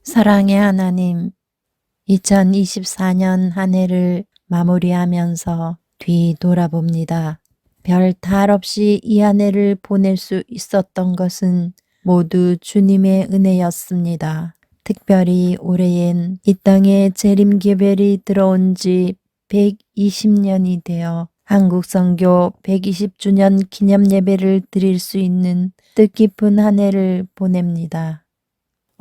사랑의 하나님, 2024년 한 해를 마무리하면서 뒤돌아봅니다. 별 탈 없이 이 한 해를 보낼 수 있었던 것은 모두 주님의 은혜였습니다. 특별히 올해엔 이 땅에 재림개별이 들어온 지 120년이 되어 한국선교 120주년 기념예배를 드릴 수 있는 뜻깊은 한 해를 보냅니다.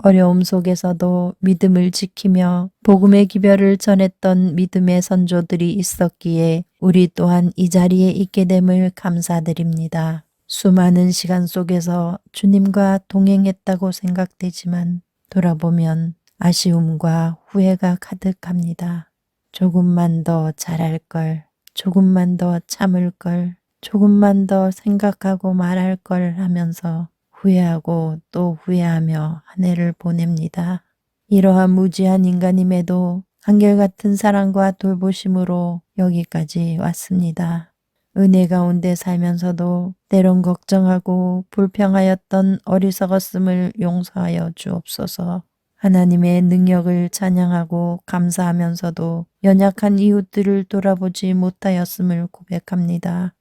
어려움 속에서도 믿음을 지키며 복음의 기별을 전했던 믿음의 선조들이 있었기에 우리 또한 이 자리에 있게 됨을 감사드립니다. 수많은 시간 속에서 주님과 동행했다고 생각되지만 돌아보면 아쉬움과 후회가 가득합니다. 조금만 더 잘할 걸, 조금만 더 참을 걸, 조금만 더 생각하고 말할 걸 하면서 후회하고 또 후회하며 한 해를 보냅니다. 이러한 무지한 인간임에도 한결같은 사랑과 돌보심으로 여기까지 왔습니다. 은혜 가운데 살면서도 때론 걱정하고 불평하였던 어리석었음을 용서하여 주옵소서. 하나님의 능력을 찬양하고 감사하면서도 연약한 이웃들을 돌아보지 못하였음을 고백합니다.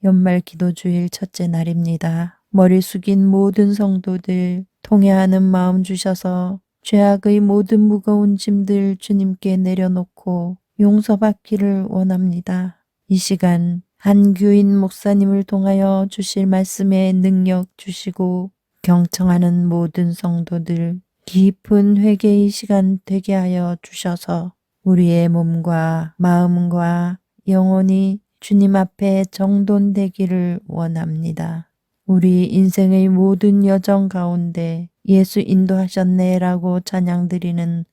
연말 기도주일 첫째 날입니다. 머리 숙인 모든 성도들 통회하는 마음 주셔서 죄악의 모든 무거운 짐들 주님께 내려놓고 용서받기를 원합니다. 이 시간 한규인 목사님을 통하여 주실 말씀에 능력 주시고 경청하는 모든 성도들 깊은 회개의 시간 되게 하여 주셔서 우리의 몸과 마음과 영혼이 주님 앞에 정돈되기를 원합니다. 우리 인생의 모든 여정 가운데 예수 인도하셨네라고 찬양드리는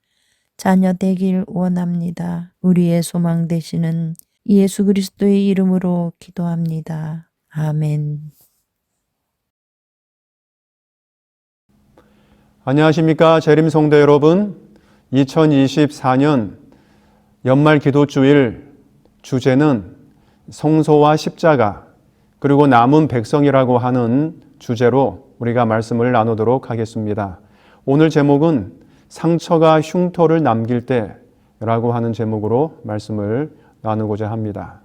자녀 되길 원합니다. 우리의 소망 되시는 예수 그리스도의 이름으로 기도합니다. 아멘. 안녕하십니까 재림 성도 여러분. 2024년 연말 기도주일 주제는 성소와 십자가 그리고 남은 백성이라고 하는 주제로 우리가 말씀을 나누도록 하겠습니다. 오늘 제목은 상처가 흉터를 남길 때라고 하는 제목으로 말씀을 나누고자 합니다.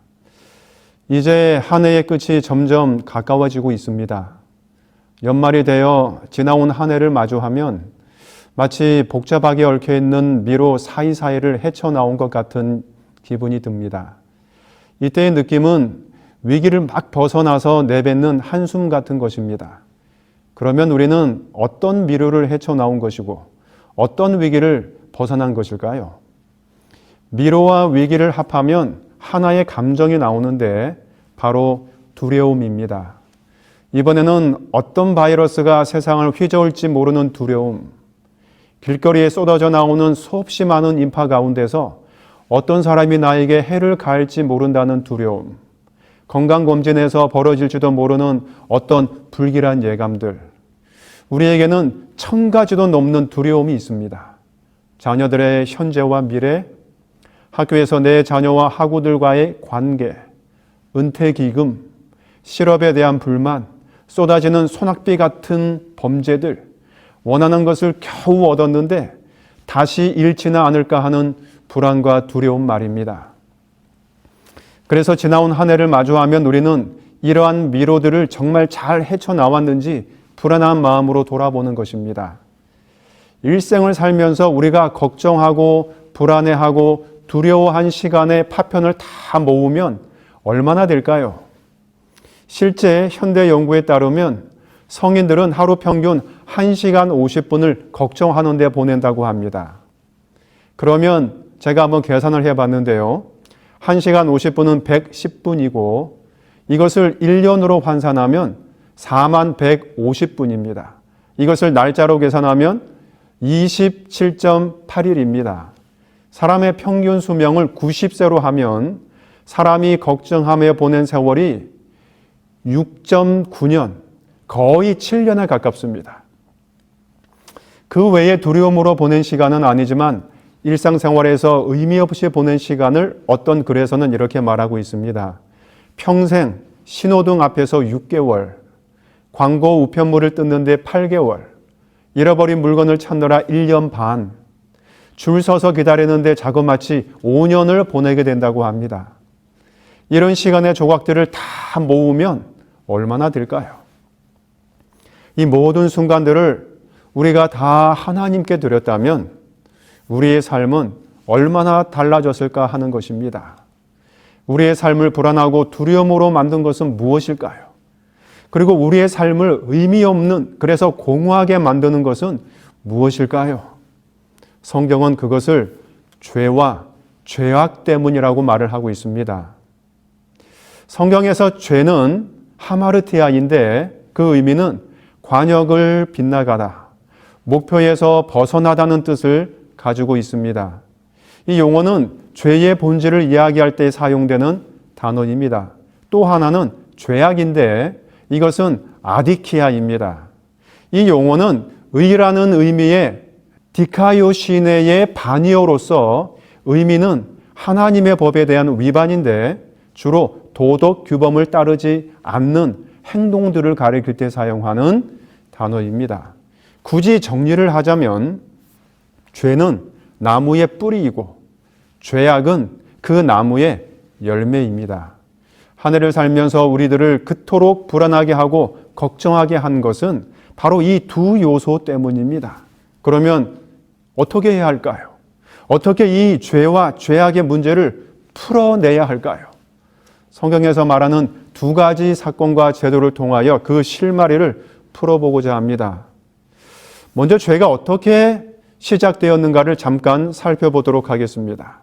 이제 한 해의 끝이 점점 가까워지고 있습니다. 연말이 되어 지나온 한 해를 마주하면 마치 복잡하게 얽혀있는 미로 사이사이를 헤쳐나온 것 같은 기분이 듭니다. 이때의 느낌은 위기를 막 벗어나서 내뱉는 한숨 같은 것입니다. 그러면 우리는 어떤 미로를 헤쳐나온 것이고 어떤 위기를 벗어난 것일까요? 미로와 위기를 합하면 하나의 감정이 나오는데 바로 두려움입니다. 이번에는 어떤 바이러스가 세상을 휘저을지 모르는 두려움, 길거리에 쏟아져 나오는 수없이 많은 인파 가운데서 어떤 사람이 나에게 해를 가할지 모른다는 두려움, 건강검진에서 벌어질지도 모르는 어떤 불길한 예감들, 우리에게는 1000가지도 넘는 두려움이 있습니다. 자녀들의 현재와 미래, 학교에서 내 자녀와 학우들과의 관계, 은퇴기금, 실업에 대한 불만, 쏟아지는 소낙비 같은 범죄들, 원하는 것을 겨우 얻었는데 다시 잃지는 않을까 하는 불안과 두려움 말입니다. 그래서 지나온 한 해를 마주하면 우리는 이러한 미로들을 정말 잘 헤쳐나왔는지 불안한 마음으로 돌아보는 것입니다. 일생을 살면서 우리가 걱정하고 불안해하고 두려워한 시간의 파편을 다 모으면 얼마나 될까요? 실제 현대 연구에 따르면 성인들은 하루 평균 1시간 50분을 걱정하는 데 보낸다고 합니다. 그러면 제가 한번 계산을 해봤는데요. 1시간 50분은 110분이고 이것을 1년으로 환산하면 4150분입니다. 이것을 날짜로 계산하면 27.8일입니다. 사람의 평균 수명을 90세로 하면 사람이 걱정하며 보낸 세월이 6.9년, 거의 7년에 가깝습니다. 그 외에 두려움으로 보낸 시간은 아니지만 일상생활에서 의미 없이 보낸 시간을 어떤 글에서는 이렇게 말하고 있습니다. 평생 신호등 앞에서 6개월, 광고 우편물을 뜯는데 8개월, 잃어버린 물건을 찾느라 1년 반, 줄 서서 기다리는데 자그마치 5년을 보내게 된다고 합니다. 이런 시간의 조각들을 다 모으면 얼마나 될까요? 이 모든 순간들을 우리가 다 하나님께 드렸다면 우리의 삶은 얼마나 달라졌을까 하는 것입니다. 우리의 삶을 불안하고 두려움으로 만든 것은 무엇일까요? 그리고 우리의 삶을 의미 없는, 그래서 공허하게 만드는 것은 무엇일까요? 성경은 그것을 죄와 죄악 때문이라고 말을 하고 있습니다. 성경에서 죄는 하마르티아인데 그 의미는 관역을 빗나가다, 목표에서 벗어나다는 뜻을 가지고 있습니다. 이 용어는 죄의 본질을 이야기할 때 사용되는 단어입니다. 또 하나는 죄악인데 이것은 아디키아입니다. 이 용어는 의라는 의미의 디카요시네의 반이어로서 의미는 하나님의 법에 대한 위반인데 주로 도덕 규범을 따르지 않는 행동들을 가리킬 때 사용하는 단어입니다. 굳이 정리를 하자면 죄는 나무의 뿌리이고 죄악은 그 나무의 열매입니다. 한 해를 살면서 우리들을 그토록 불안하게 하고 걱정하게 한 것은 바로 이 두 요소 때문입니다. 그러면 어떻게 해야 할까요? 어떻게 이 죄와 죄악의 문제를 풀어내야 할까요? 성경에서 말하는 두 가지 사건과 제도를 통하여 그 실마리를 풀어보고자 합니다. 먼저 죄가 어떻게 시작되었는가를 잠깐 살펴보도록 하겠습니다.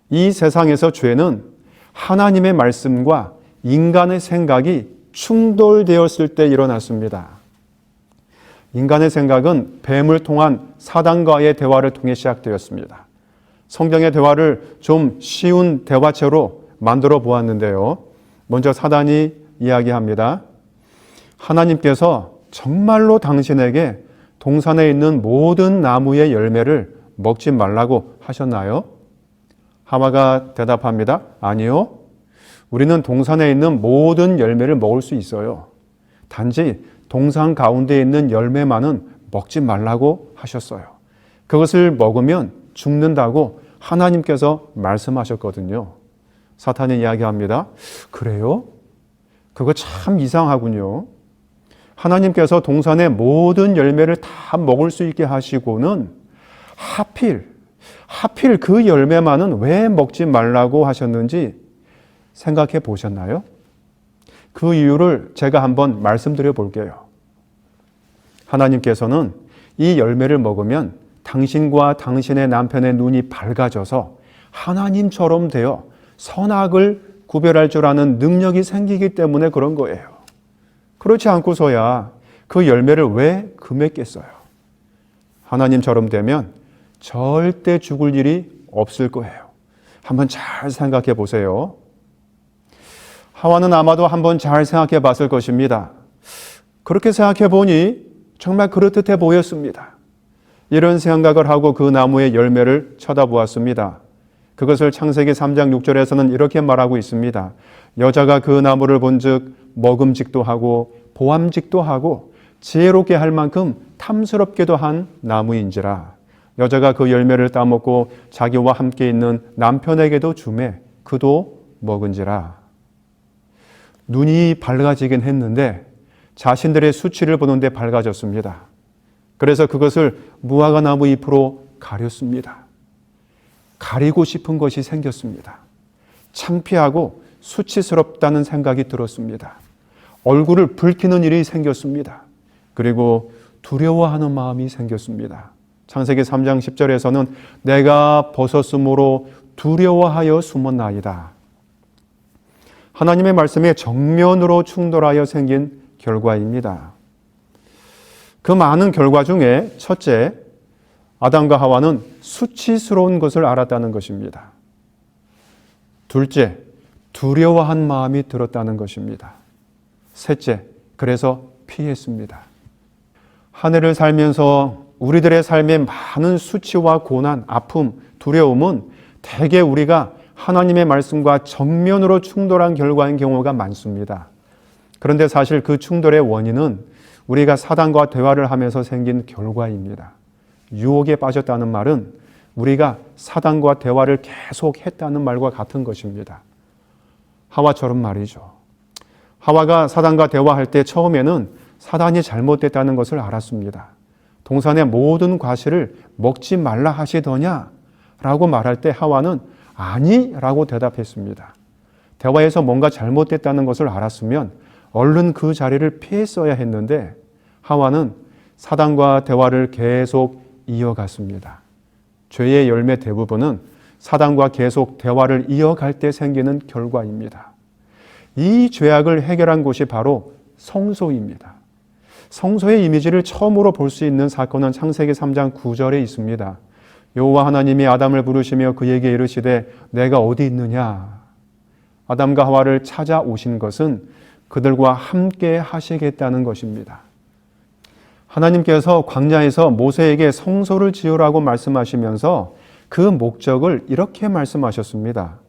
이 세상에서 죄는 하나님의 말씀과 인간의 생각이 충돌되었을 때 일어났습니다. 인간의 생각은 뱀을 통한 사단과의 대화를 통해 시작되었습니다. 성경의 대화를 좀 쉬운 대화체로 만들어 보았는데요. 먼저 사단이 이야기합니다. 하나님께서 정말로 당신에게 동산에 있는 모든 나무의 열매를 먹지 말라고 하셨나요? 하와가 대답합니다. 아니요. 우리는 동산에 있는 모든 열매를 먹을 수 있어요. 단지 동산 가운데 있는 열매만은 먹지 말라고 하셨어요. 그것을 먹으면 죽는다고 하나님께서 말씀하셨거든요. 사탄이 이야기합니다. 그래요? 그거 참 이상하군요. 하나님께서 동산의 모든 열매를 다 먹을 수 있게 하시고는 하필 그 열매만은 왜 먹지 말라고 하셨는지 생각해 보셨나요? 그 이유를 제가 한번 말씀드려 볼게요. 하나님께서는 이 열매를 먹으면 당신과 당신의 남편의 눈이 밝아져서 하나님처럼 되어 선악을 구별할 줄 아는 능력이 생기기 때문에 그런 거예요. 그렇지 않고서야 그 열매를 왜 금했겠어요? 하나님처럼 되면 절대 죽을 일이 없을 거예요. 한번 잘 생각해 보세요. 하와는 아마도 한번 잘 생각해 봤을 것입니다. 그렇게 생각해 보니 정말 그렇듯해 보였습니다. 이런 생각을 하고 그 나무의 열매를 쳐다보았습니다. 그것을 창세기 3장 6절에서는 이렇게 말하고 있습니다. 여자가 그 나무를 본즉 먹음직도 하고 보암직도 하고 지혜롭게 할 만큼 탐스럽게도 한 나무인지라. 여자가 그 열매를 따먹고 자기와 함께 있는 남편에게도 주매 그도 먹은지라. 눈이 밝아지긴 했는데 자신들의 수치를 보는데 밝아졌습니다. 그래서 그것을 무화과 나무 잎으로 가렸습니다. 가리고 싶은 것이 생겼습니다. 창피하고 수치스럽다는 생각이 들었습니다. 얼굴을 붉히는 일이 생겼습니다. 그리고 두려워하는 마음이 생겼습니다. 창세기 3장 10절에서는 내가 벗었으므로 두려워하여 숨었나이다. 하나님의 말씀에 정면으로 충돌하여 생긴 결과입니다. 그 많은 결과 중에 첫째, 아담과 하와는 수치스러운 것을 알았다는 것입니다. 둘째, 두려워한 마음이 들었다는 것입니다. 셋째, 그래서 피했습니다. 한 해를 살면서 우리들의 삶에 많은 수치와 고난, 아픔, 두려움은 대개 우리가 하나님의 말씀과 정면으로 충돌한 결과인 경우가 많습니다. 그런데 사실 그 충돌의 원인은 우리가 사단과 대화를 하면서 생긴 결과입니다. 유혹에 빠졌다는 말은 우리가 사단과 대화를 계속 했다는 말과 같은 것입니다. 하와처럼 말이죠. 하와가 사단과 대화할 때 처음에는 사단이 잘못됐다는 것을 알았습니다. 동산의 모든 과실을 먹지 말라 하시더냐? 라고 말할 때 하와는 아니 라고 대답했습니다. 대화에서 뭔가 잘못됐다는 것을 알았으면 얼른 그 자리를 피했어야 했는데 하와는 사단과 대화를 계속 이어갔습니다. 죄의 열매 대부분은 사단과 계속 대화를 이어갈 때 생기는 결과입니다. 이 죄악을 해결한 곳이 바로 성소입니다. 성소의 이미지를 처음으로 볼 수 있는 사건은 창세기 3장 9절에 있습니다. 여호와 하나님이 아담을 부르시며 그에게 이르시되 내가 어디 있느냐? 아담과 하와를 찾아오신 것은 그들과 함께 하시겠다는 것입니다. 하나님께서 광야에서 모세에게 성소를 지으라고 말씀하시면서 그 목적을 이렇게 말씀하셨습니다.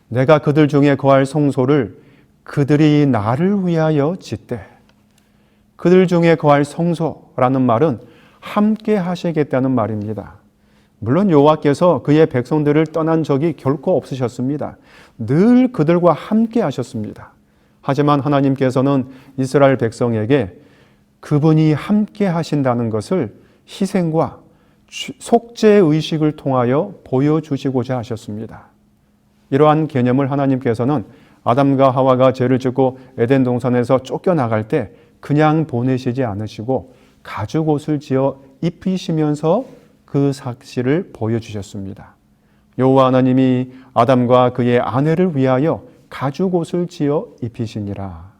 내가 그들 중에 거할 성소를 그들이 나를 위하여 짓되. 그들 중에 거할 성소라는 말은 함께 하시겠다는 말입니다. 물론 여호와께서 그의 백성들을 떠난 적이 결코 없으셨습니다. 늘 그들과 함께 하셨습니다. 하지만 하나님께서는 이스라엘 백성에게 그분이 함께 하신다는 것을 희생과 속죄의식을 통하여 보여주시고자 하셨습니다. 이러한 개념을 하나님께서는 아담과 하와가 죄를 짓고 에덴 동산에서 쫓겨나갈 때 그냥 보내시지 않으시고 가죽옷을 지어 입히시면서 그 사실을 보여주셨습니다. 여호와 하나님이 아담과 그의 아내를 위하여 가죽옷을 지어 입히시니라.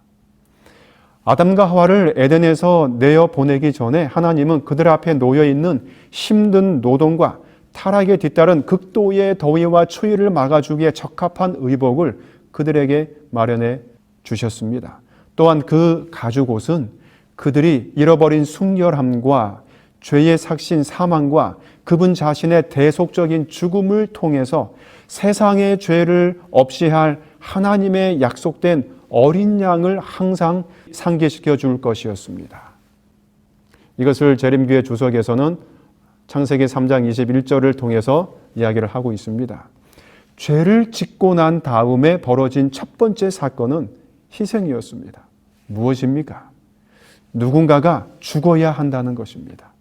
아담과 하와를 에덴에서 내어 보내기 전에 하나님은 그들 앞에 놓여 있는 힘든 노동과 타락에 뒤따른 극도의 더위와 추위를 막아주기에 적합한 의복을 그들에게 마련해 주셨습니다. 또한 그 가죽옷은 그들이 잃어버린 순결함과 죄의 삭신 사망과 그분 자신의 대속적인 죽음을 통해서 세상의 죄를 없이 할 하나님의 약속된 어린 양을 항상 상기시켜 줄 것이었습니다. 이것을 재림교회 주석에서는 창세기 3장 21절을 통해서 이야기를 하고 있습니다. 죄를 짓고 난 다음에 벌어진 첫 번째 사건은 희생이었습니다. 무엇입니까? 누군가가 죽어야 한다는 것입니다.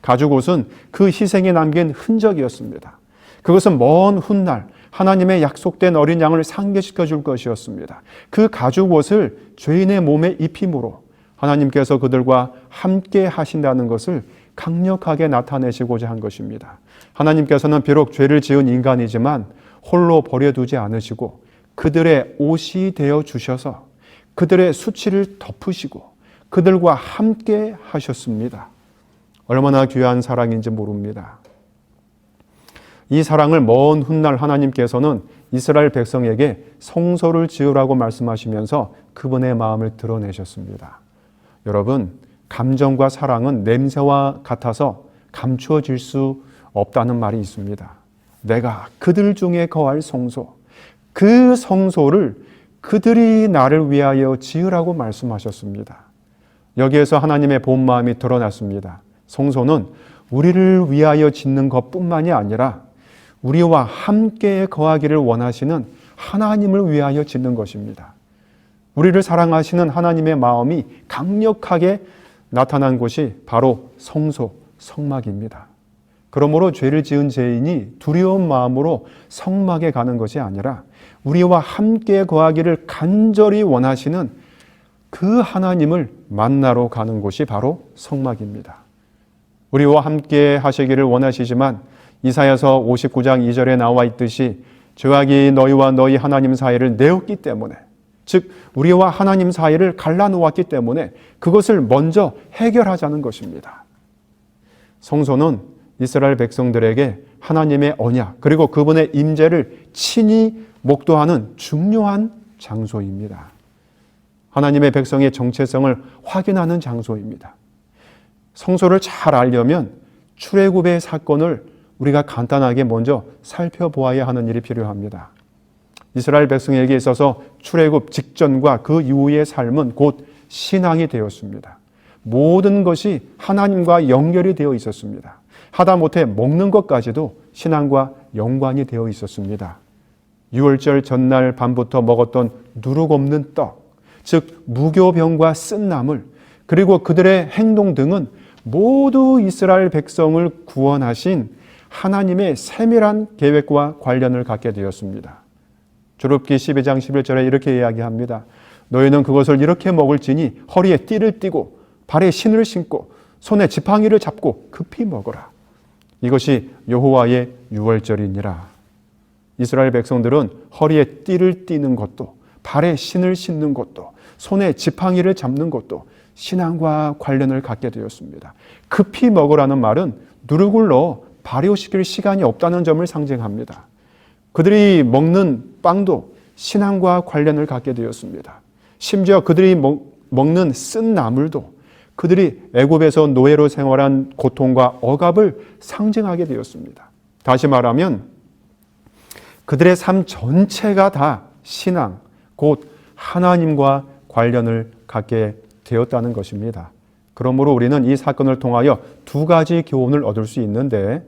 가죽옷은 그 희생에 남긴 흔적이었습니다. 그것은 먼 훗날 하나님의 약속된 어린 양을 상기시켜 줄 것이었습니다. 그 가죽옷을 죄인의 몸에 입힘으로 하나님께서 그들과 함께 하신다는 것을 강력하게 나타내시고자 한 것입니다. 하나님께서는 비록 죄를 지은 인간이지만 홀로 버려두지 않으시고 그들의 옷이 되어 주셔서 그들의 수치를 덮으시고 그들과 함께 하셨습니다. 얼마나 귀한 사랑인지 모릅니다. 이 사랑을 먼 훗날 하나님께서는 이스라엘 백성에게 성소를 지으라고 말씀하시면서 그분의 마음을 드러내셨습니다. 여러분, 감정과 사랑은 냄새와 같아서 감추어질 수 없다는 말이 있습니다. 내가 그들 중에 거할 성소, 그 성소를 그들이 나를 위하여 지으라고 말씀하셨습니다. 여기에서 하나님의 본 마음이 드러났습니다. 성소는 우리를 위하여 짓는 것뿐만이 아니라 우리와 함께 거하기를 원하시는 하나님을 위하여 짓는 것입니다. 우리를 사랑하시는 하나님의 마음이 강력하게 나타난 곳이 바로 성소, 성막입니다. 그러므로 죄를 지은 죄인이 두려운 마음으로 성막에 가는 것이 아니라 우리와 함께 거하기를 간절히 원하시는 그 하나님을 만나러 가는 곳이 바로 성막입니다. 우리와 함께 하시기를 원하시지만 이사야서 59장 2절에 나와 있듯이 죄악이 너희와 너희 하나님 사이를 내었기 때문에 즉 우리와 하나님 사이를 갈라놓았기 때문에 그것을 먼저 해결하자는 것입니다. 성소는 이스라엘 백성들에게 하나님의 언약 그리고 그분의 임재를 친히 목도하는 중요한 장소입니다. 하나님의 백성의 정체성을 확인하는 장소입니다. 성소를 잘 알려면 출애굽의 사건을 우리가 간단하게 먼저 살펴보아야 하는 일이 필요합니다. 이스라엘 백성에게 있어서 출애굽 직전과 그 이후의 삶은 곧 신앙이 되었습니다. 모든 것이 하나님과 연결이 되어 있었습니다. 하다못해 먹는 것까지도 신앙과 연관이 되어 있었습니다. 유월절 전날 밤부터 먹었던 누룩 없는 떡, 즉 무교병과 쓴 나물, 그리고 그들의 행동 등은 모두 이스라엘 백성을 구원하신 하나님의 세밀한 계획과 관련을 갖게 되었습니다. 출애굽기 12장 11절에 이렇게 이야기합니다. 너희는 그것을 이렇게 먹을지니 허리에 띠를 띠고 발에 신을 신고 손에 지팡이를 잡고 급히 먹어라. 이것이 여호와의 유월절이니라. 이스라엘 백성들은 허리에 띠를 띠는 것도 발에 신을 신는 것도 손에 지팡이를 잡는 것도 신앙과 관련을 갖게 되었습니다. 급히 먹으라는 말은 누룩을 넣어 발효시킬 시간이 없다는 점을 상징합니다. 그들이 먹는 빵도 신앙과 관련을 갖게 되었습니다. 심지어 그들이 먹는 쓴 나물도 그들이 애굽에서 노예로 생활한 고통과 억압을 상징하게 되었습니다. 다시 말하면 그들의 삶 전체가 다 신앙, 곧 하나님과 관련을 갖게 되었다는 것입니다. 그러므로 우리는 이 사건을 통하여 두 가지 교훈을 얻을 수 있는데,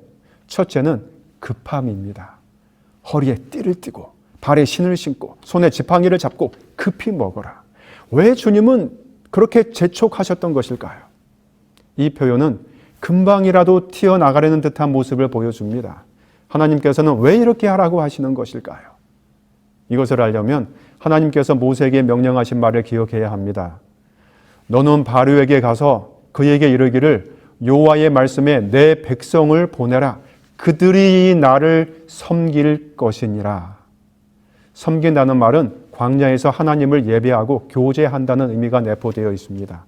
첫째는 급함입니다. 허리에 띠를 띠고 발에 신을 신고 손에 지팡이를 잡고 급히 먹어라. 왜 주님은 그렇게 재촉하셨던 것일까요? 이 표현은 금방이라도 튀어나가려는 듯한 모습을 보여줍니다. 하나님께서는 왜 이렇게 하라고 하시는 것일까요? 이것을 알려면 하나님께서 모세에게 명령하신 말을 기억해야 합니다. 너는 바로에게 가서 그에게 이르기를 여호와의 말씀에 내 백성을 보내라. 그들이 나를 섬길 것이니라. 섬긴다는 말은 광야에서 하나님을 예배하고 교제한다는 의미가 내포되어 있습니다.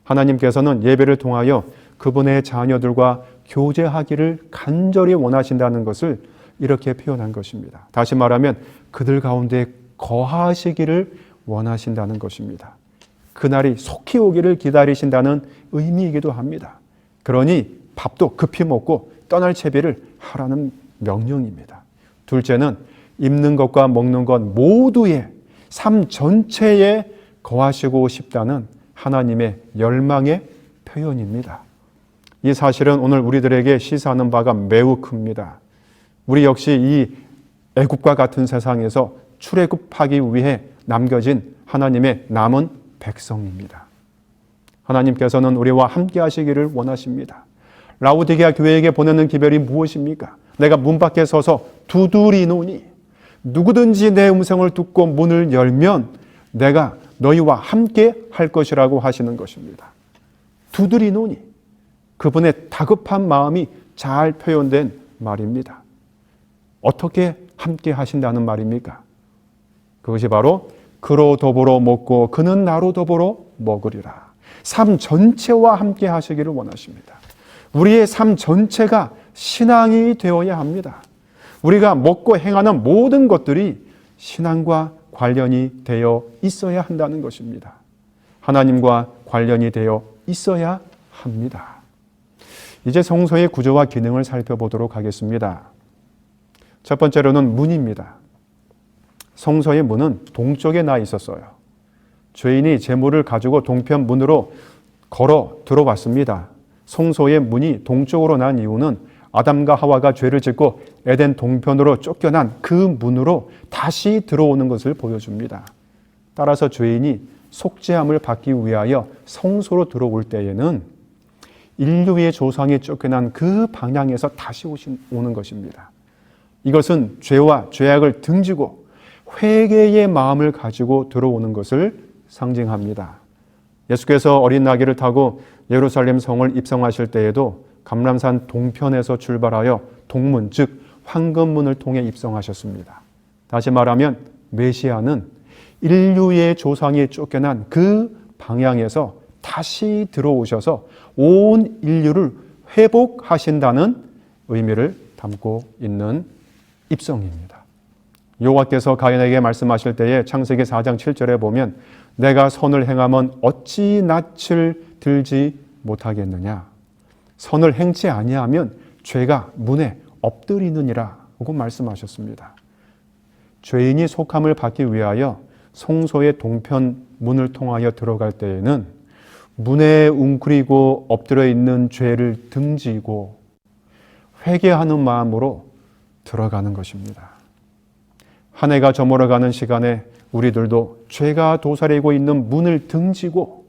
하나님께서는 예배를 통하여 그분의 자녀들과 교제하기를 간절히 원하신다는 것을 이렇게 표현한 것입니다. 다시 말하면 그들 가운데 거하시기를 원하신다는 것입니다. 그날이 속히 오기를 기다리신다는 의미이기도 합니다. 그러니 밥도 급히 먹고 떠날 채비를 하라는 명령입니다. 둘째는 입는 것과 먹는 것 모두의 삶 전체에 거하시고 싶다는 하나님의 열망의 표현입니다. 이 사실은 오늘 우리들에게 시사하는 바가 매우 큽니다. 우리 역시 이 애굽과 같은 세상에서 출애굽하기 위해 남겨진 하나님의 남은 백성입니다. 하나님께서는 우리와 함께 하시기를 원하십니다. 라오디게아 교회에게 보내는 기별이 무엇입니까? 내가 문 밖에 서서 두드리노니 누구든지 내 음성을 듣고 문을 열면 내가 너희와 함께 할 것이라고 하시는 것입니다. 두드리노니 그분의 다급한 마음이 잘 표현된 말입니다. 어떻게 함께 하신다는 말입니까? 그것이 바로 그로 더불어 먹고 그는 나로 더불어 먹으리라. 삶 전체와 함께 하시기를 원하십니다. 우리의 삶 전체가 신앙이 되어야 합니다. 우리가 먹고 행하는 모든 것들이 신앙과 관련이 되어 있어야 한다는 것입니다. 하나님과 관련이 되어 있어야 합니다. 이제 성소의 구조와 기능을 살펴보도록 하겠습니다. 첫 번째로는 문입니다. 성소의 문은 동쪽에 나 있었어요. 죄인이 제물을 가지고 동편 문으로 걸어 들어왔습니다. 성소의 문이 동쪽으로 난 이유는 아담과 하와가 죄를 짓고 에덴 동편으로 쫓겨난 그 문으로 다시 들어오는 것을 보여줍니다. 따라서 죄인이 속죄함을 받기 위하여 성소로 들어올 때에는 인류의 조상이 쫓겨난 그 방향에서 다시 오는 것입니다. 이것은 죄와 죄악을 등지고 회개의 마음을 가지고 들어오는 것을 상징합니다. 예수께서 어린 나귀를 타고 예루살렘 성을 입성하실 때에도 감람산 동편에서 출발하여 동문, 즉 황금문을 통해 입성하셨습니다. 다시 말하면 메시아는 인류의 조상이 쫓겨난 그 방향에서 다시 들어오셔서 온 인류를 회복하신다는 의미를 담고 있는 입성입니다. 여호와께서 가인에게 말씀하실 때에 창세기 4장 7절에 보면 내가 선을 행하면 어찌 낯을 들지 못하겠느냐. 선을 행치 아니하면 죄가 문에 엎드리느니라 하고 말씀하셨습니다. 죄인이 속함을 받기 위하여 성소의 동편 문을 통하여 들어갈 때에는 문에 웅크리고 엎드려 있는 죄를 등지고 회개하는 마음으로 들어가는 것입니다. 한 해가 저물어가는 시간에 우리들도 죄가 도사리고 있는 문을 등지고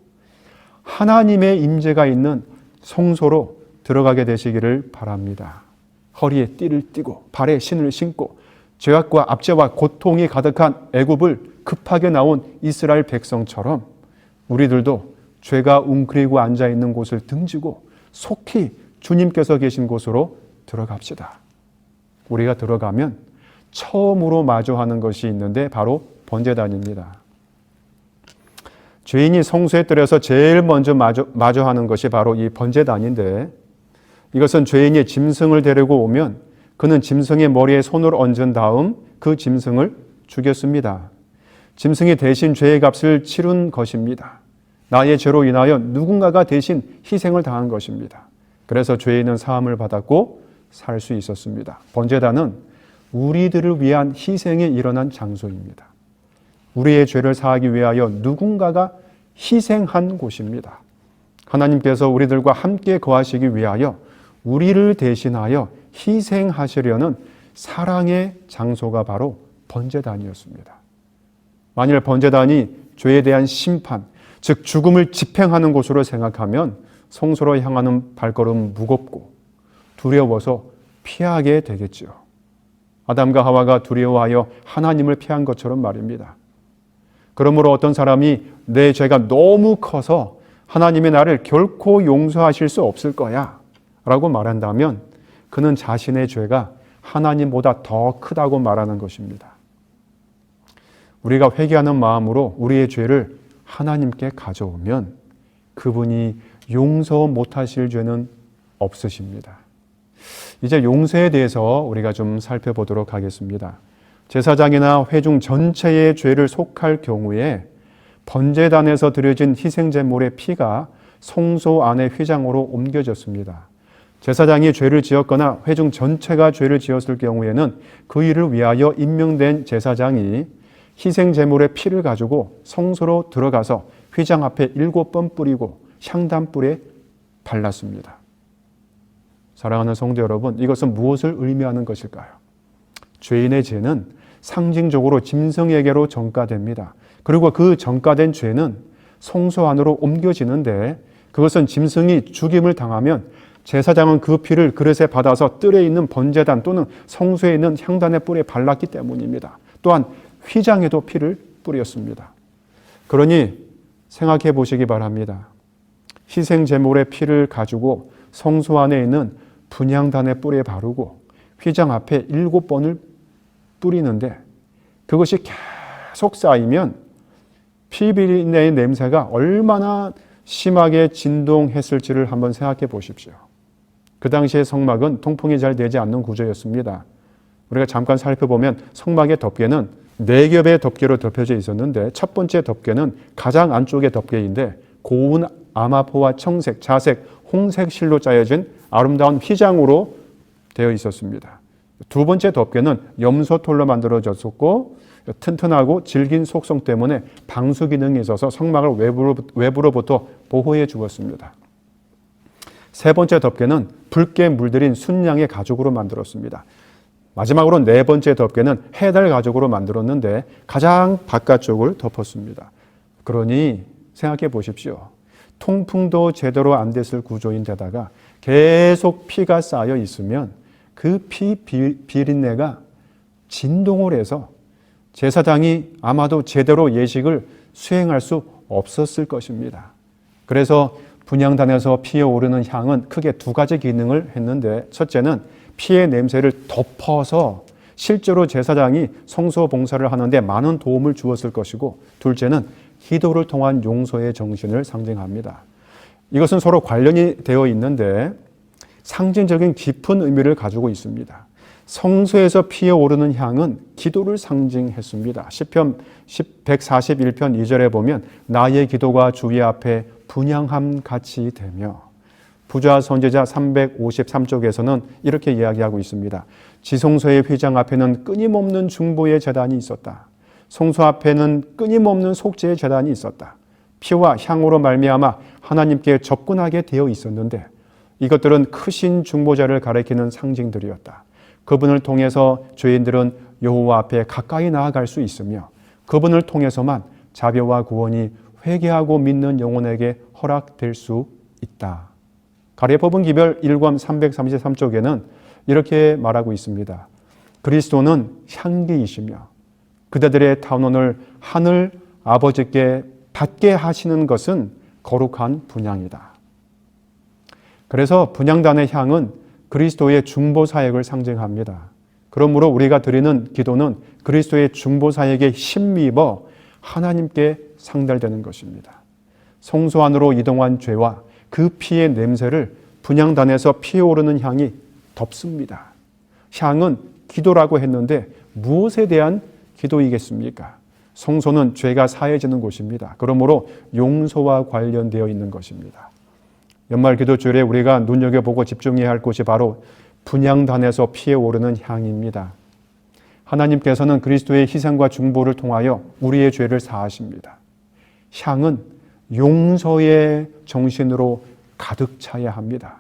하나님의 임재가 있는 성소로 들어가게 되시기를 바랍니다. 허리에 띠를 띠고 발에 신을 신고 죄악과 압제와 고통이 가득한 애굽을 급하게 나온 이스라엘 백성처럼 우리들도 죄가 웅크리고 앉아있는 곳을 등지고 속히 주님께서 계신 곳으로 들어갑시다. 우리가 들어가면 처음으로 마주하는 것이 있는데 바로 번제단입니다. 죄인이 성소에 들어서 제일 먼저 마주하는 것이 바로 이 번제단인데 이것은 죄인이 짐승을 데리고 오면 그는 짐승의 머리에 손을 얹은 다음 그 짐승을 죽였습니다. 짐승이 대신 죄의 값을 치른 것입니다. 나의 죄로 인하여 누군가가 대신 희생을 당한 것입니다. 그래서 죄인은 사함을 받았고 살 수 있었습니다. 번제단은 우리들을 위한 희생이 일어난 장소입니다. 우리의 죄를 사하기 위하여 누군가가 희생한 곳입니다. 하나님께서 우리들과 함께 거하시기 위하여 우리를 대신하여 희생하시려는 사랑의 장소가 바로 번제단이었습니다. 만일 번제단이 죄에 대한 심판, 즉 죽음을 집행하는 곳으로 생각하면 성소로 향하는 발걸음 무겁고 두려워서 피하게 되겠죠. 아담과 하와가 두려워하여 하나님을 피한 것처럼 말입니다. 그러므로 어떤 사람이 내 죄가 너무 커서 하나님이 나를 결코 용서하실 수 없을 거야 라고 말한다면 그는 자신의 죄가 하나님보다 더 크다고 말하는 것입니다. 우리가 회개하는 마음으로 우리의 죄를 하나님께 가져오면 그분이 용서 못하실 죄는 없으십니다. 이제 용서에 대해서 우리가 좀 살펴보도록 하겠습니다. 제사장이나 회중 전체의 죄를 속할 경우에 번제단에서 드려진 희생제물의 피가 성소 안의 휘장으로 옮겨졌습니다. 제사장이 죄를 지었거나 회중 전체가 죄를 지었을 경우에는 그 일을 위하여 임명된 제사장이 희생제물의 피를 가지고 성소로 들어가서 휘장 앞에 7번 뿌리고 향단불에 발랐습니다. 사랑하는 성도 여러분, 이것은 무엇을 의미하는 것일까요? 죄인의 죄는 상징적으로 짐승에게로 전가됩니다. 그리고 그 전가된 죄는 성소 안으로 옮겨지는데 그것은 짐승이 죽임을 당하면 제사장은 그 피를 그릇에 받아서 뜰에 있는 번제단 또는 성소에 있는 향단의 뿔에 발랐기 때문입니다. 또한 휘장에도 피를 뿌렸습니다. 그러니 생각해 보시기 바랍니다. 희생제물의 피를 가지고 성소 안에 있는 분향단의 뿔에 바르고 휘장 앞에 7번을 뿌리는데 그것이 계속 쌓이면 피비린내의 냄새가 얼마나 심하게 진동했을지를 한번 생각해 보십시오. 그 당시의 성막은 통풍이 잘 되지 않는 구조였습니다. 우리가 잠깐 살펴보면 성막의 덮개는 4겹의 덮개로 덮여져 있었는데 첫 번째 덮개는 가장 안쪽의 덮개인데 고운 아마포와 청색, 자색, 홍색 실로 짜여진 아름다운 휘장으로 되어 있었습니다. 두 번째 덮개는 염소털로 만들어졌었고 튼튼하고 질긴 속성 때문에 방수 기능이 있어서 성막을 외부로부터 보호해 주었습니다. 세 번째 덮개는 붉게 물들인 순양의 가죽으로 만들었습니다. 마지막으로 네 번째 덮개는 해달 가죽으로 만들었는데 가장 바깥쪽을 덮었습니다. 그러니 생각해 보십시오. 통풍도 제대로 안 됐을 구조인데다가 계속 피가 쌓여 있으면 그 피 비린내가 진동을 해서 제사장이 아마도 제대로 예식을 수행할 수 없었을 것입니다. 그래서 분향단에서 피에 오르는 향은 크게 2가지 기능을 했는데 첫째는 피의 냄새를 덮어서 실제로 제사장이 성소 봉사를 하는데 많은 도움을 주었을 것이고, 둘째는 기도를 통한 용서의 정신을 상징합니다. 이것은 서로 관련이 되어 있는데 상징적인 깊은 의미를 가지고 있습니다. 성소에서 피어오르는 향은 기도를 상징했습니다. 시편 141편 2절에 보면 나의 기도가 주의 앞에 분향함 같이 되며, 부좌 선지자 353쪽에서는 이렇게 이야기하고 있습니다. 지성소의 휘장 앞에는 끊임없는 중보의 제단이 있었다. 성소 앞에는 끊임없는 속죄의 제단이 있었다. 피와 향으로 말미암아 하나님께 접근하게 되어 있었는데 이것들은 크신 중보자를 가리키는 상징들이었다. 그분을 통해서 죄인들은 여호와 앞에 가까이 나아갈 수 있으며 그분을 통해서만 자비와 구원이 회개하고 믿는 영혼에게 허락될 수 있다. 가랴 법은 기별 1권 333쪽에는 이렇게 말하고 있습니다. 그리스도는 향기이시며 그대들의 탄원을 하늘 아버지께 받게 하시는 것은 거룩한 분향이다. 그래서 분향단의 향은 그리스도의 중보 사역을 상징합니다. 그러므로 우리가 드리는 기도는 그리스도의 중보 사역에 힘입어 하나님께 상달되는 것입니다. 성소 안으로 이동한 죄와 그 피의 냄새를 분향단에서 피어오르는 향이 덮습니다. 향은 기도라고 했는데 무엇에 대한 기도이겠습니까? 성소는 죄가 사해지는 곳입니다. 그러므로 용서와 관련되어 있는 것입니다. 연말 기도주일에 우리가 눈여겨보고 집중해야 할 곳이 바로 분향단에서 피어오르는 향입니다. 하나님께서는 그리스도의 희생과 중보를 통하여 우리의 죄를 사하십니다. 향은 용서의 정신으로 가득 차야 합니다.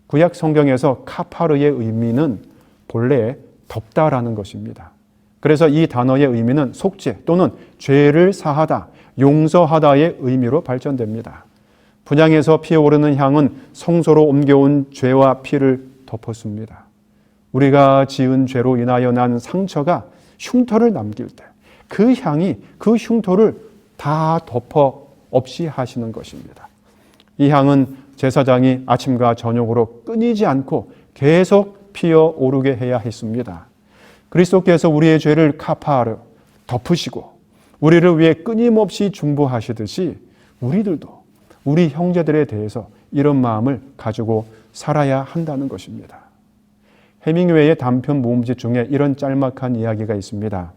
구약 성경에서 카파르의 의미는 본래 덮다라는 것입니다. 그래서 이 단어의 의미는 속죄 또는 죄를 사하다, 용서하다의 의미로 발전됩니다. 분향에서 피어오르는 향은 성소로 옮겨온 죄와 피를 덮었습니다. 우리가 지은 죄로 인하여 난 상처가 흉터를 남길 때 그 향이 그 흉터를 다 덮어 없이 하시는 것입니다. 이 향은 제사장이 아침과 저녁으로 끊이지 않고 계속 피어오르게 해야 했습니다. 그리스도께서 우리의 죄를 카파르 덮으시고 우리를 위해 끊임없이 중보하시듯이 우리들도 우리 형제들에 대해서 이런 마음을 가지고 살아야 한다는 것입니다. 해밍웨이의 단편 모음집 중에 이런 짤막한 이야기가 있습니다.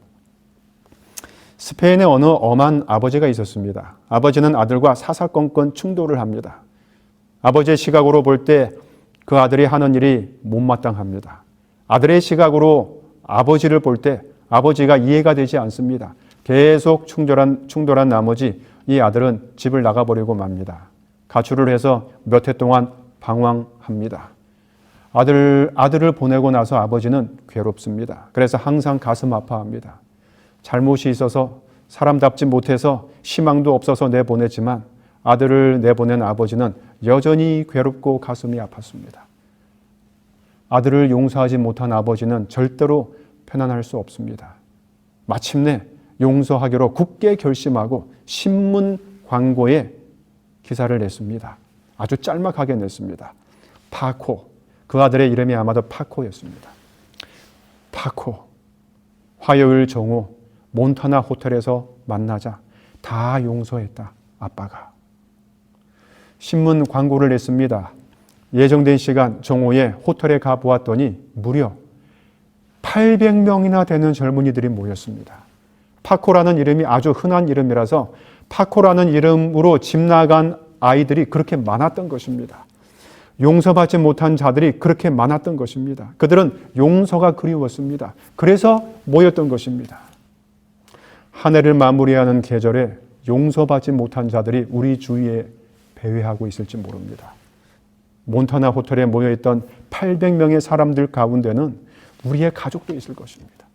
스페인에 어느 엄한 아버지가 있었습니다. 아버지는 아들과 사사건건 충돌을 합니다. 아버지의 시각으로 볼 때 그 아들이 하는 일이 못마땅합니다. 아들의 시각으로 아버지를 볼 때 아버지가 이해가 되지 않습니다. 계속 충돌한 나머지 이 아들은 집을 나가버리고 맙니다. 가출을 해서 몇 해 동안 방황합니다. 아들을 보내고 나서 아버지는 괴롭습니다. 그래서 항상 가슴 아파합니다. 잘못이 있어서 사람답지 못해서 희망도 없어서 내보냈지만 아들을 내보낸 아버지는 여전히 괴롭고 가슴이 아팠습니다. 아들을 용서하지 못한 아버지는 절대로 편안할 수 없습니다. 마침내 용서하기로 굳게 결심하고 신문 광고에 기사를 냈습니다. 아주 짤막하게 냈습니다. 파코, 그 아들의 이름이 아마도 파코였습니다. 파코, 화요일 정오 몬타나 호텔에서 만나자 다 용서했다, 아빠가. 신문 광고를 냈습니다. 예정된 시간 정오에 호텔에 가보았더니 무려 800명이나 되는 젊은이들이 모였습니다. 파코라는 이름이 아주 흔한 이름이라서 파코라는 이름으로 집 나간 아이들이 그렇게 많았던 것입니다. 용서받지 못한 자들이 그렇게 많았던 것입니다. 그들은 용서가 그리웠습니다. 그래서 모였던 것입니다. 한 해를 마무리하는 계절에 용서받지 못한 자들이 우리 주위에 배회하고 있을지 모릅니다. 몬타나 호텔에 모여있던 800명의 사람들 가운데는 우리의 가족도 있을 것입니다.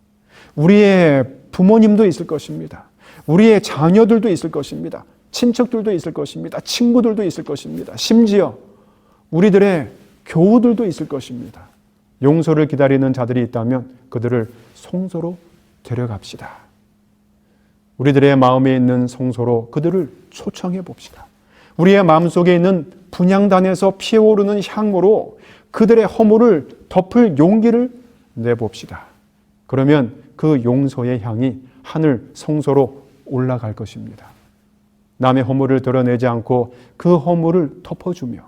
우리의 부모님도 있을 것입니다. 우리의 자녀들도 있을 것입니다. 친척들도 있을 것입니다. 친구들도 있을 것입니다. 심지어 우리들의 교우들도 있을 것입니다. 용서를 기다리는 자들이 있다면 그들을 성소로 데려갑시다. 우리들의 마음에 있는 성소로 그들을 초청해 봅시다. 우리의 마음속에 있는 분향단에서 피어오르는 향으로 그들의 허물을 덮을 용기를 내봅시다. 그러면 그 용서의 향이 하늘 성소로 올라갈 것입니다. 남의 허물을 드러내지 않고 그 허물을 덮어주며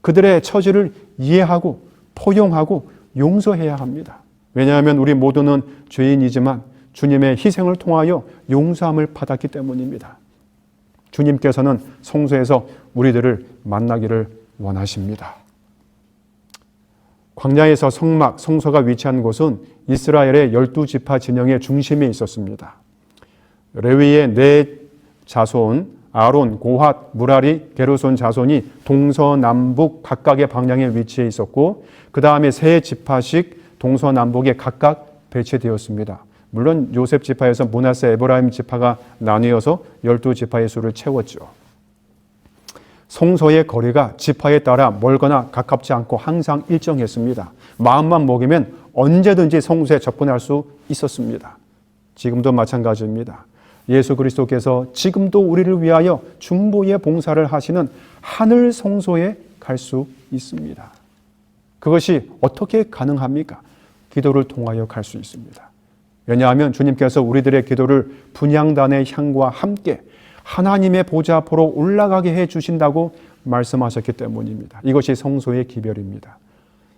그들의 처지를 이해하고 포용하고 용서해야 합니다. 왜냐하면 우리 모두는 죄인이지만 주님의 희생을 통하여 용서함을 받았기 때문입니다. 주님께서는 성소에서 우리들을 만나기를 원하십니다. 광야에서 성소가 위치한 곳은 이스라엘의 12지파 진영의 중심에 있었습니다. 레위의 네 자손 아론, 고핫, 무라리, 게르손 자손이 동서남북 각각의 방향에 위치해 있었고 그 다음에 세 지파씩 동서남북에 각각 배치되었습니다. 물론 요셉 지파에서 므낫세, 에브라임 지파가 나뉘어서 12지파의 수를 채웠죠. 성소의 거리가 지파에 따라 멀거나 가깝지 않고 항상 일정했습니다. 마음만 먹이면 언제든지 성소에 접근할 수 있었습니다. 지금도 마찬가지입니다. 예수 그리스도께서 지금도 우리를 위하여 중보의 봉사를 하시는 하늘 성소에 갈 수 있습니다. 그것이 어떻게 가능합니까? 기도를 통하여 갈 수 있습니다. 왜냐하면 주님께서 우리들의 기도를 분향단의 향과 함께 하나님의 보좌 앞으로 올라가게 해 주신다고 말씀하셨기 때문입니다. 이것이 성소의 기별입니다.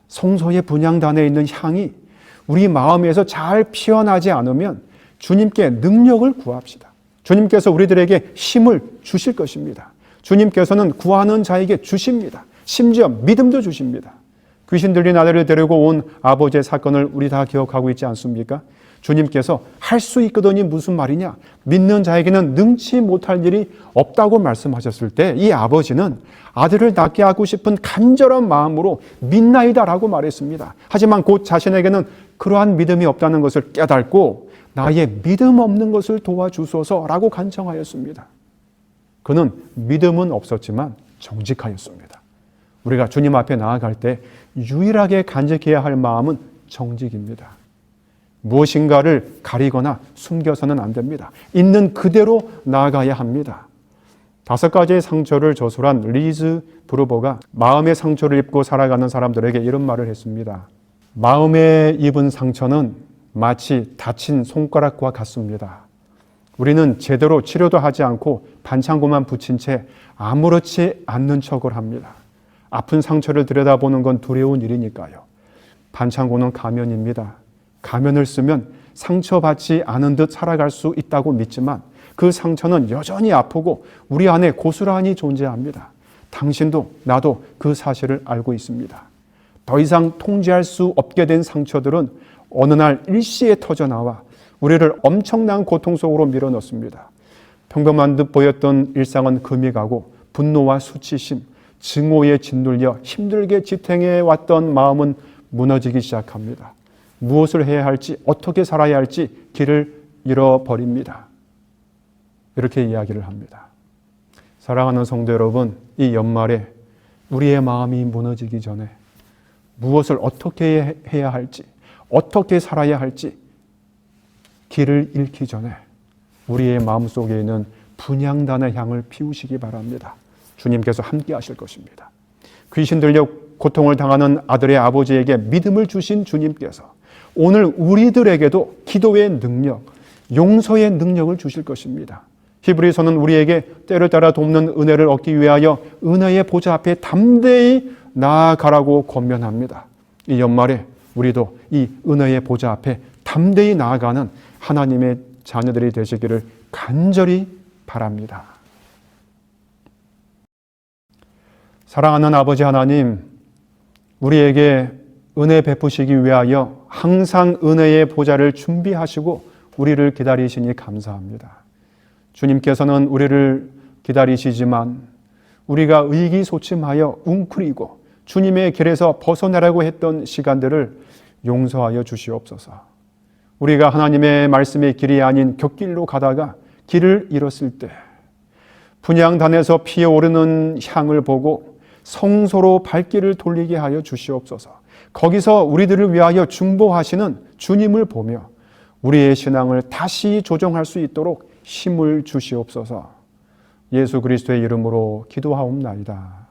성소의 분향단에 있는 향이 우리 마음에서 잘 피어나지 않으면 주님께 능력을 구합시다. 주님께서 우리들에게 힘을 주실 것입니다. 주님께서는 구하는 자에게 주십니다. 심지어 믿음도 주십니다. 귀신 들린 아들을 데리고 온 아버지의 사건을 우리 다 기억하고 있지 않습니까? 주님께서 할 수 있거든이 무슨 말이냐? 믿는 자에게는 능치 못할 일이 없다고 말씀하셨을 때 이 아버지는 아들을 낳게 하고 싶은 간절한 마음으로 믿나이다라고 말했습니다. 하지만 곧 자신에게는 그러한 믿음이 없다는 것을 깨닫고 나의 믿음 없는 것을 도와주소서라고 간청하였습니다. 그는 믿음은 없었지만 정직하였습니다. 우리가 주님 앞에 나아갈 때 유일하게 간직해야 할 마음은 정직입니다. 무엇인가를 가리거나 숨겨서는 안 됩니다. 있는 그대로 나아가야 합니다. 5가지의 상처를 저술한 리즈 브루버가 마음의 상처를 입고 살아가는 사람들에게 이런 말을 했습니다. 마음에 입은 상처는 마치 다친 손가락과 같습니다. 우리는 제대로 치료도 하지 않고 반창고만 붙인 채 아무렇지 않는 척을 합니다. 아픈 상처를 들여다보는 건 두려운 일이니까요. 반창고는 가면입니다. 가면을 쓰면 상처받지 않은 듯 살아갈 수 있다고 믿지만 그 상처는 여전히 아프고 우리 안에 고스란히 존재합니다. 당신도 나도 그 사실을 알고 있습니다. 더 이상 통제할 수 없게 된 상처들은 어느 날 일시에 터져나와 우리를 엄청난 고통 속으로 밀어넣습니다. 평범한 듯 보였던 일상은 금이 가고 분노와 수치심, 증오에 짓눌려 힘들게 지탱해 왔던 마음은 무너지기 시작합니다. 무엇을 해야 할지, 어떻게 살아야 할지 길을 잃어버립니다. 이렇게 이야기를 합니다. 사랑하는 성도 여러분, 이 연말에 우리의 마음이 무너지기 전에 무엇을 어떻게 해야 할지, 어떻게 살아야 할지 길을 잃기 전에 우리의 마음속에 있는 분향단의 향을 피우시기 바랍니다. 주님께서 함께 하실 것입니다. 귀신 들려 고통을 당하는 아들의 아버지에게 믿음을 주신 주님께서 오늘 우리들에게도 기도의 능력, 용서의 능력을 주실 것입니다. 히브리서는 우리에게 때를 따라 돕는 은혜를 얻기 위하여 은혜의 보좌 앞에 담대히 나아가라고 권면합니다. 이 연말에 우리도 이 은혜의 보좌 앞에 담대히 나아가는 하나님의 자녀들이 되시기를 간절히 바랍니다. 사랑하는 아버지 하나님, 우리에게 은혜 베푸시기 위하여 항상 은혜의 보좌를 준비하시고 우리를 기다리시니 감사합니다. 주님께서는 우리를 기다리시지만 우리가 의기소침하여 웅크리고 주님의 길에서 벗어나려고 했던 시간들을 용서하여 주시옵소서. 우리가 하나님의 말씀의 길이 아닌 곁길로 가다가 길을 잃었을 때 분향단에서 피어오르는 향을 보고 성소로 발길을 돌리게 하여 주시옵소서. 거기서 우리들을 위하여 중보하시는 주님을 보며 우리의 신앙을 다시 조정할 수 있도록 힘을 주시옵소서. 예수 그리스도의 이름으로 기도하옵나이다.